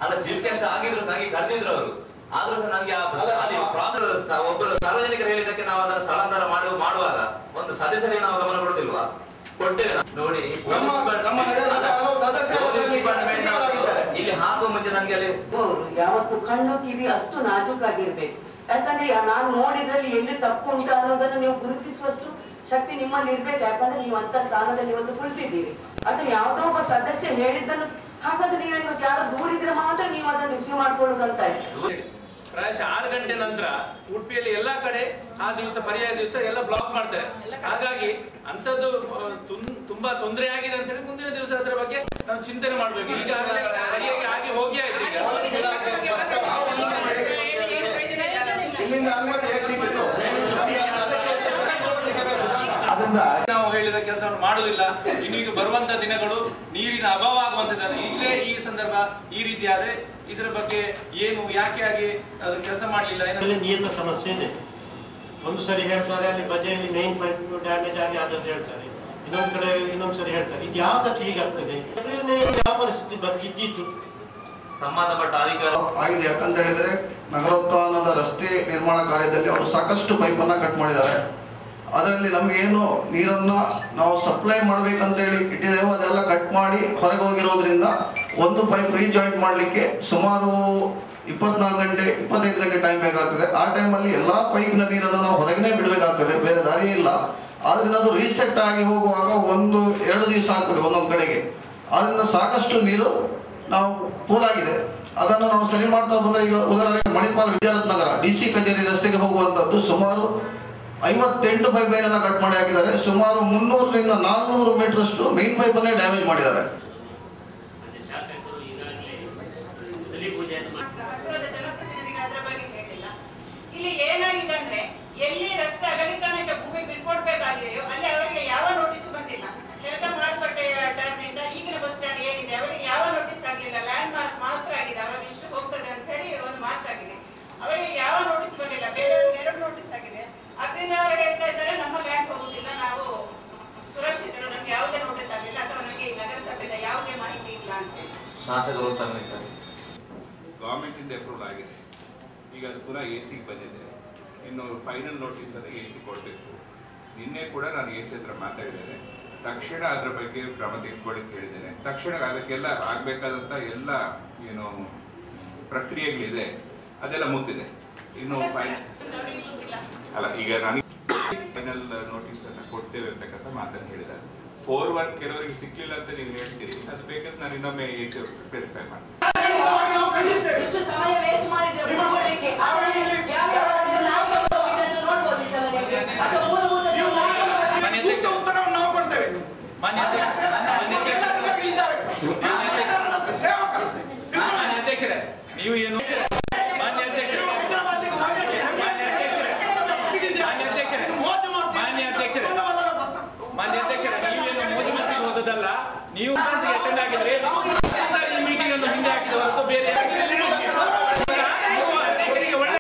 ಅಲ್ಲ chief guest ಆಗಿದ್ರು ನನಗೆ ಕರೆದಿದ್ರು ಅವರು. ಆದ್ರೂ ಸಹ ನನಗೆ ಒಬ್ಬರು ಸಾರ್ವಜನಿಕರು ಹೇಳಿದ್ದಕ್ಕೆ ನಾವು ಅದರ ಸ್ಥಳಾಂತರ ಮಾಡುವಾಗ ಒಂದು ಸದಸ್ಯರಿಗೆ ನಾವು ಗಮನ ಕೊಡ್ತಿಲ್ವಾ? ಕೊಡ್ತೇವೆ ನೋಡಿ. ಇಲ್ಲಿ ಹಾಕುವ ಮುಂಚೆ ನನಗೆ ಅಲ್ಲಿ ಯಾವತ್ತು ಕಣ್ಣು ಕಿವಿ ಅಷ್ಟು ನಾಜೂಕಾಗಿರ್ಬೇಕು. ಯಾಕಂದ್ರೆ ನಾನು ನೋಡಿದ್ರಲ್ಲಿ ಎಲ್ಲಿ ತಪ್ಪು ಉಂಟು ಅನ್ನೋದನ್ನು ನೀವು ಗುರುತಿಸುವಷ್ಟು ಶಕ್ತಿ ನಿಮ್ಮಲ್ಲಿ ಇರ್ಬೇಕು. ಯಾಕಂದ್ರೆ ನೀವು ಅಂತ ಸ್ಥಾನದಲ್ಲಿ ಇವತ್ತು ಕುಳಿತಿದ್ದೀರಿ. ಅದು ಯಾವುದೋ ಒಬ್ಬ ಸದಸ್ಯ ಹೇಳಿದ್ದನ್ನು ಹಾಗಾದ್ರೆ ನೀವೇನು ಯಾರು ದೂರಿದ್ರೆ ಮಾತ್ರ ನೀವು ಅದನ್ನು ರಿಸೀವ್ ಮಾಡ್ಕೊಳ್ಳೋದಂತ ಇತ್ತು. ಪ್ರಾಯಶಃ 6 ಗಂಟೆ ನಂತರ ಉಡುಪಿಯಲ್ಲಿ ಎಲ್ಲಾ ಕಡೆ ಆ ದಿವಸ ಪರ್ಯಾಯ ದಿವಸ ಎಲ್ಲ ಬ್ಲಾಕ್ ಮಾಡ್ತಾರೆ. ಹಾಗಾಗಿ ಅಂತದ್ದು ತುಂಬಾ ತೊಂದರೆ ಆಗಿದೆ ಅಂತ ಹೇಳಿ ಮುಂದಿನ ದಿವಸ ಅದರ ಬಗ್ಗೆ ನಾವು ಚಿಂತನೆ ಮಾಡ್ಬೇಕು. ಈಗ ಆಗಿ ಹೋಗಿ ಆಯ್ತು. ನಾವು ಹೇಳಿದ ಕೆಲಸವನ್ನು ಮಾಡುವುದಿಲ್ಲ. ಇನ್ನೀಗ ಬರುವಂತ ದಿನಗಳು ನೀರಿನ ಅಭಾವ ಆಗುವಂತದ್ದು. ಈಗಲೇ ಈ ಸಂದರ್ಭ ಈ ರೀತಿ ಆದ್ರೆ ಇದರ ಬಗ್ಗೆ ಏನು ಯಾಕೆ ಆಗಿ ಅದು ಕೆಲಸ ಮಾಡಲಿಲ್ಲ? ನೀರಿನ ಸಮಸ್ಯೆ ಇದೆ. ಒಂದು ಸರಿ ಹೇಳ್ತಾರೆ ಅಲ್ಲಿ ಬಜೆಯಲ್ಲಿ ಮೇನ್ ಪೈಪ್ ಡ್ಯಾಮೇಜ್ ಆಗಿ ಆದಂತ ಹೇಳ್ತಾರೆ, ಇನ್ನೊಂದು ಕಡೆ ಇನ್ನೊಂದ್ಸರಿ ಹೇಳ್ತಾರೆ. ಇದು ಯಾವ್ದಕ್ಕೆ ಹೀಗಾಗ್ತದೆ? ಯಾವ ಪರಿಸ್ಥಿತಿ ಬರ್ತಿದ್ದಿತ್ತು? ಸಂಬಂಧಪಟ್ಟ ಅಧಿಕಾರ ಆಗಿದೆ. ಯಾಕಂತ ಹೇಳಿದ್ರೆ ನಗರೋತ್ಥಾನದ ರಸ್ತೆ ನಿರ್ಮಾಣ ಕಾರ್ಯದಲ್ಲಿ ಅವರು ಸಾಕಷ್ಟು ಪೈಪನ್ನು ಕಟ್ ಮಾಡಿದ್ದಾರೆ. ಅದರಲ್ಲಿ ನಮಗೇನು ನೀರನ್ನು ನಾವು ಸಪ್ಲೈ ಮಾಡ್ಬೇಕಂತ ಹೇಳಿ ಇಟ್ಟಿದ್ದೇವೆ ಅದೆಲ್ಲ ಕಟ್ ಮಾಡಿ ಹೊರಗೆ ಹೋಗಿರೋದ್ರಿಂದ ಒಂದು ಪೈಪ್ ರೀಜಾಯಿಂಟ್ ಮಾಡಲಿಕ್ಕೆ ಸುಮಾರು 24 ಗಂಟೆ 25 ಗಂಟೆ ಟೈಮ್ ಬೇಕಾಗ್ತದೆ. ಆ ಟೈಮಲ್ಲಿ ಎಲ್ಲ ಪೈಪ್ನ ನೀರನ್ನು ನಾವು ಹೊರಗೇ ಬಿಡಬೇಕಾಗ್ತದೆ, ಬೇರೆ ದಾರಿ ಇಲ್ಲ. ಆದ್ರಿಂದ ಅದು ರೀಸೆಟ್ ಆಗಿ ಹೋಗುವಾಗ 1-2 ದಿವಸ ಆಗ್ತದೆ ಒಂದೊಂದು ಕಡೆಗೆ. ಆದ್ರಿಂದ ಸಾಕಷ್ಟು ನೀರು ನಾವು ಪೋಲಾಗಿದೆ. ಅದನ್ನು ನಾವು ಸರಿ ಮಾಡ್ತಾ ಬಂದರೆ ಈಗ ಉದಾಹರಣೆಗೆ ಮಣಿಪಾಲ್ ವಿದ್ಯಾರತ್ ನಗರ DC ಕಚೇರಿ ರಸ್ತೆಗೆ ಹೋಗುವಂಥದ್ದು ಸುಮಾರು 58 ಪೈಪ್ ಲೈನ್ ಅನ್ನು ಕಟ್ ಮಾಡಿ ಹಾಕಿದ್ದಾರೆ. ಸುಮಾರು 300ರಿಂದ 400 ಮೀಟರ್ ಅಷ್ಟು ಮೇನ್ ಪೈಪ್ ಅನ್ನೇ ಡ್ಯಾಮೇಜ್ ಮಾಡಿದ್ದಾರೆ. ಇಲ್ಲಿ ಏನಾಗಿದೆ ಅಂದ್ರೆ ಎಲ್ಲಿ ರಸ್ತೆ ಅಗಲೀಕರಣಕ್ಕೆ ಭೂಮಿ ಬಿಟ್ಕೊಡ್ಬೇಕಾಗಿದೆಯೋ ಅಲ್ಲಿ ಅವರಿಗೆ ಯಾವ ನೋಟಿಸ್ ಬಂದಿಲ್ಲ. ಕೆಳಗ ಮಾರುಕಟ್ಟೆ ಟರ್ನಿಂದ ಈಗಿನ ಬಸ್ ಸ್ಟ್ಯಾಂಡ್ ಏನಿದೆ ಅವರಿಗೆ ಯಾವ ನೋಟಿಸ್ ಆಗಲಿಲ್ಲ. ಲ್ಯಾಂಡ್ ಮಾರ್ಕ್ ಮಾತ್ರ ಆಗಿದೆ. ಅವರಿಗೆ ಇಷ್ಟು ಹೋಗ್ತದೆ ಅಂತ ಹೇಳಿ ಒಂದು ಮಾರ್ಕ್ ಆಗಿದೆ. ಅವರಿಗೆ ಯಾವ ನೋಟಿಸ್ ಬರಲಿಲ್ಲ. ಬೇರೆಯವರಿಗೆ 2 ನೋಟಿಸ್ ಆಗಿದೆ. ಅದರಿಂದ ಅವರು ಹೇಳ್ತಾ ಇದ್ದಾರೆ ನಮ್ಮ ಲ್ಯಾಂಡ್ ಹೋಗುದಿಲ್ಲ, ನಾವು ಸುರಕ್ಷಿತರು, ನಮ್ಗೆ ಯಾವುದೇ ನೋಟಿಸ್ ಆಗಲಿಲ್ಲ ಅಥವಾ ನಮಗೆ ನಗರಸಭೆಯಿಂದ ಯಾವುದೇ ಮಾಹಿತಿ ಇಲ್ಲ ಅಂತ ಹೇಳಿ ಶಾಸಕರು ಗವರ್ಮೆಂಟ್ ಇಂದ ಅಪ್ರೂವ್ ಆಗಿದೆ. ಈಗ ಅದು ಪುನಃ AC ಬಂದಿದೆ. ಇನ್ನು ಫೈನಲ್ ನೋಟಿಸ್ ಅಲ್ಲಿ AC ಕೊಡಬೇಕು. ನಿನ್ನೆ ಕೂಡ ನಾನು AC ಹತ್ರ ಮಾತಾಡಿದ್ದೇನೆ. ತಕ್ಷಣ ಅದರ ಬಗ್ಗೆ ಕ್ರಮ ತೆಗೆದುಕೊಳ್ಳಿಕ್ಕೆ ಹೇಳಿದ್ದೇನೆ. ತಕ್ಷಣ ಅದಕ್ಕೆಲ್ಲ ಆಗಬೇಕಾದಂಥ ಎಲ್ಲ ಏನು ಪ್ರಕ್ರಿಯೆಗಳಿದೆ ಅದೆಲ್ಲ ಮುಗ್ದಿದೆ. ಇನ್ನು ಅಲ್ಲ ಈಗ ನನಗೆ ಫೈನಲ್ ನೋಟಿಸ್ ಅನ್ನು ಕೊಡ್ತೇವೆ ಅಂತಕ್ಕಂಥ ಮಾತನ್ನು ಹೇಳಿದ್ದಾರೆ. 4-1 ಕೆಲವರಿಗೆ ಸಿಕ್ಲಿಲ್ಲ ಅಂತ ನೀವು ಹೇಳ್ತೀರಿ. ಅದು ಬೇಕಾದ್ರೆ ನಾನು ಇನ್ನೊಮ್ಮೆ AC ವೆರಿಫೈ ಮಾಡ್ತೀನಿ. ಅಧ್ಯಕ್ಷರೇ ನೀವು ಏನು ಮಾನ್ಯ ಅಧ್ಯಕ್ಷರೇ ನೀವೇನು ಮೋದಿ ಮಸ್ತಿಗೆ ಹೋದದಲ್ಲ, ನೀವು ಅಟೆಂಡ್ ಆಗಿದ್ರೆ